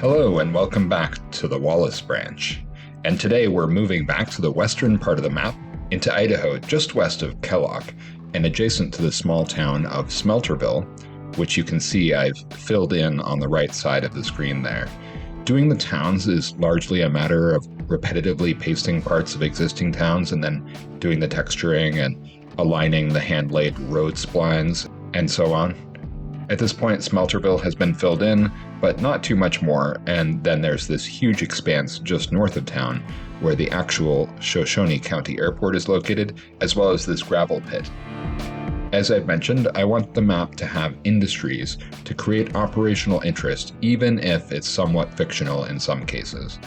Hello and welcome back to the Wallace branch. And today we're moving back to the western part of the map into Idaho, just west of Kellogg, and adjacent to the small town of Smelterville, which you can see I've filled in on the right side of the screen there. Doing the towns is largely a matter of repetitively pasting parts of existing towns and then doing the texturing and aligning the hand-laid road splines and so on. At this point, Smelterville has been filled in, but not too much more, and then there's this huge expanse just north of town where the actual Shoshone County Airport is located, as well as this gravel pit. As I've mentioned, I want the map to have industries to create operational interest, even if it's somewhat fictional in some cases.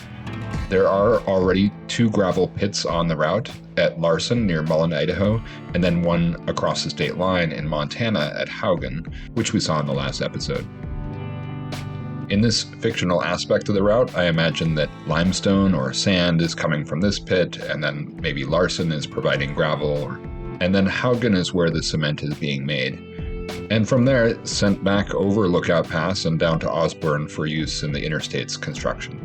There are already 2 gravel pits on the route at Larson near Mullen, Idaho, and then one across the state line in Montana at Haugen, which we saw in the last episode. In this fictional aspect of the route, I imagine that limestone or sand is coming from this pit, and then maybe Larson is providing gravel, and then Haugen is where the cement is being made. And from there, it's sent back over Lookout Pass and down to Osborne for use in the Interstate's construction.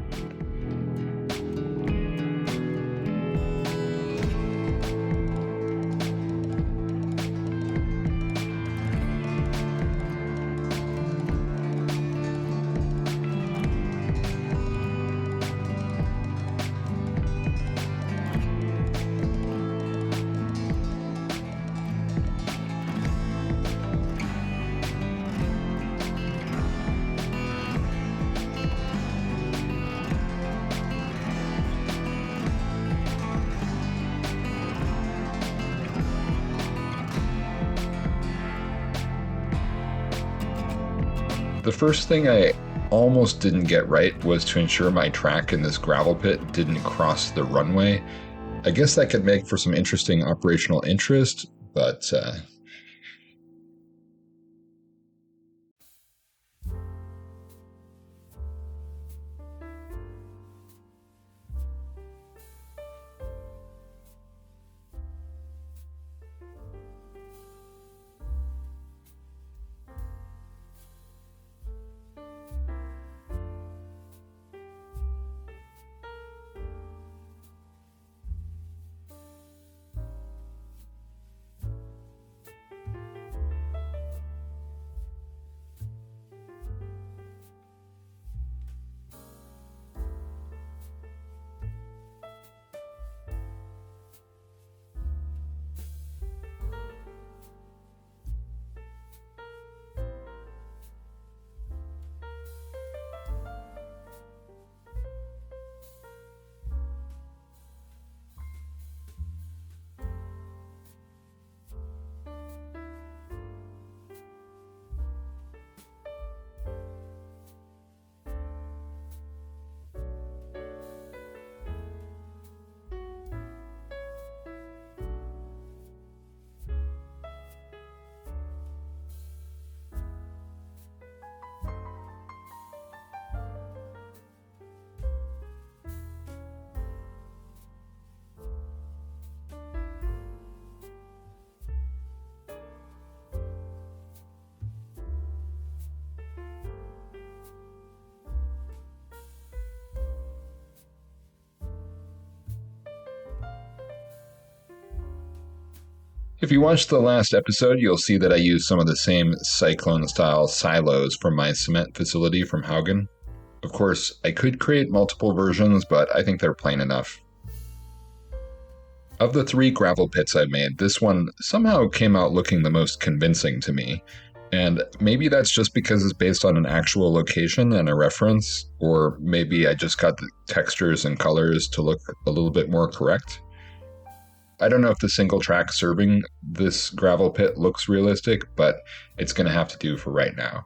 The first thing I almost didn't get right was to ensure my track in this gravel pit didn't cross the runway. I guess that could make for some interesting operational interest, but if you watched the last episode, you'll see that I used some of the same cyclone-style silos from my cement facility from Haugen. Of course, I could create multiple versions, but I think they're plain enough. Of the 3 gravel pits I've made, this one somehow came out looking the most convincing to me. And maybe that's just because it's based on an actual location and a reference, or maybe I just got the textures and colors to look a little bit more correct. I don't know if the single track serving this gravel pit looks realistic, but it's going to have to do for right now.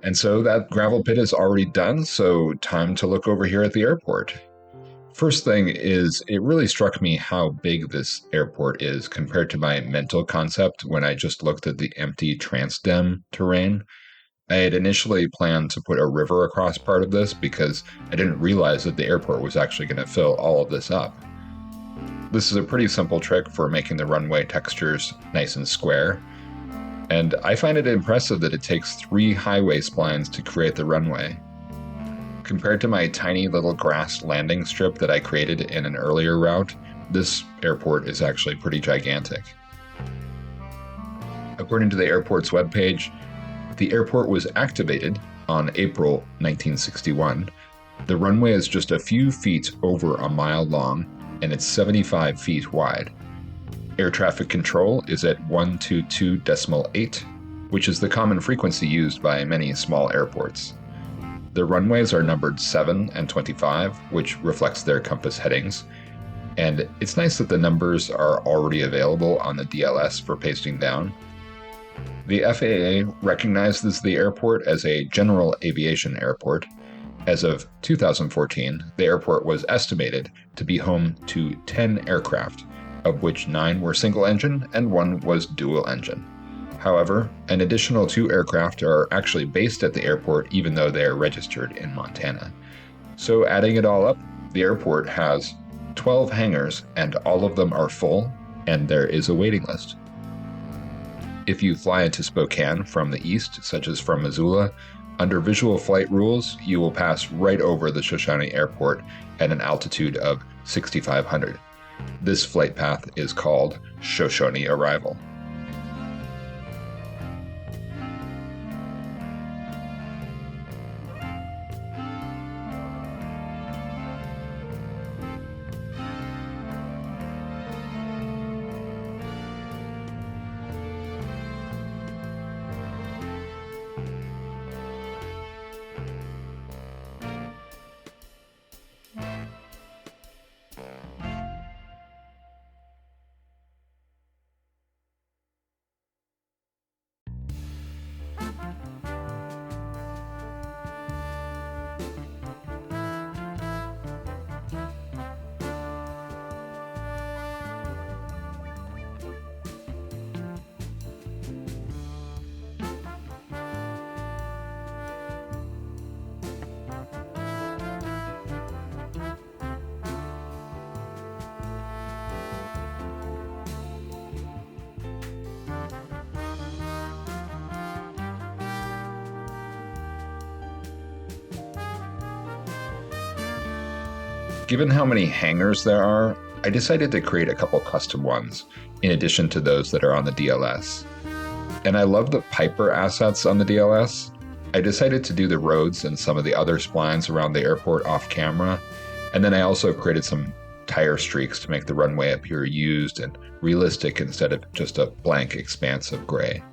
And so that gravel pit is already done, so time to look over here at the airport. First thing is, it really struck me how big this airport is compared to my mental concept when I just looked at the empty Transdem terrain. I had initially planned to put a river across part of this because I didn't realize that the airport was actually going to fill all of this up. This is a pretty simple trick for making the runway textures nice and square, and I find it impressive that it takes 3 highway splines to create the runway. Compared to my tiny little grass landing strip that I created in an earlier route, this airport is actually pretty gigantic. According to the airport's webpage, the airport was activated on April 1961. The runway is just a few feet over a mile long, and it's 75 feet wide. Air traffic control is at 122.8, which is the common frequency used by many small airports. The runways are numbered 7 and 25, which reflects their compass headings, and it's nice that the numbers are already available on the DLS for pasting down. The FAA recognizes the airport as a general aviation airport. As of 2014, the airport was estimated to be home to 10 aircraft, of which 9 were single-engine and 1 was dual-engine. However, an additional 2 aircraft are actually based at the airport even though they are registered in Montana. So adding it all up, the airport has 12 hangars and all of them are full, and there is a waiting list. If you fly into Spokane from the east, such as from Missoula, under visual flight rules, you will pass right over the Shoshone Airport at an altitude of 6,500. This flight path is called Shoshone Arrival. Given how many hangars there are, I decided to create a couple custom ones, in addition to those that are on the DLS. And I love the Piper assets on the DLS. I decided to do the roads and some of the other splines around the airport off camera, and then I also created some tire streaks to make the runway appear used and realistic instead of just a blank expanse of gray.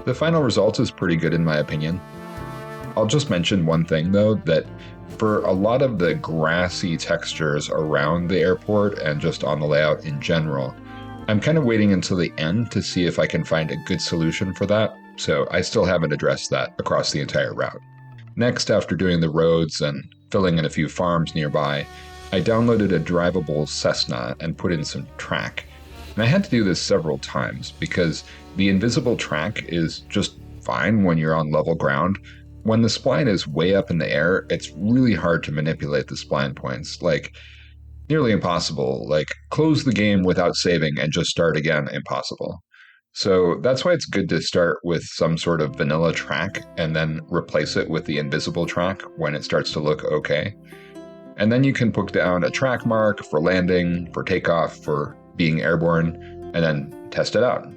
The final result is pretty good in my opinion. I'll just mention one thing though, that for a lot of the grassy textures around the airport and just on the layout in general, I'm kind of waiting until the end to see if I can find a good solution for that, so I still haven't addressed that across the entire route. Next, after doing the roads and filling in a few farms nearby, I downloaded a drivable Cessna and put in some track. And I had to do this several times because the invisible track is just fine when you're on level ground. When the spline is way up in the air, it's really hard to manipulate the spline points. Like, nearly impossible. Like, close the game without saving and just start again, impossible. So that's why it's good to start with some sort of vanilla track and then replace it with the invisible track when it starts to look okay. And then you can put down a track mark for landing, for takeoff, for being airborne, and then test it out.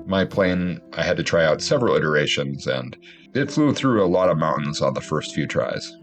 My plane, I had to try out several iterations, and it flew through a lot of mountains on the first few tries.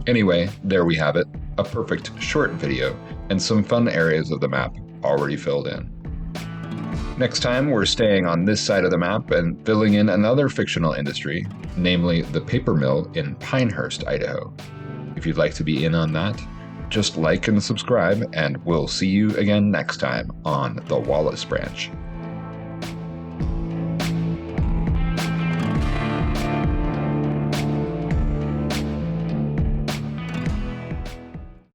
Anyway, there we have it, a perfect short video, and some fun areas of the map already filled in. Next time, we're staying on this side of the map and filling in another fictional industry, namely the paper mill in Pinehurst, Idaho. If you'd like to be in on that, just like and subscribe, and we'll see you again next time on the Wallace branch.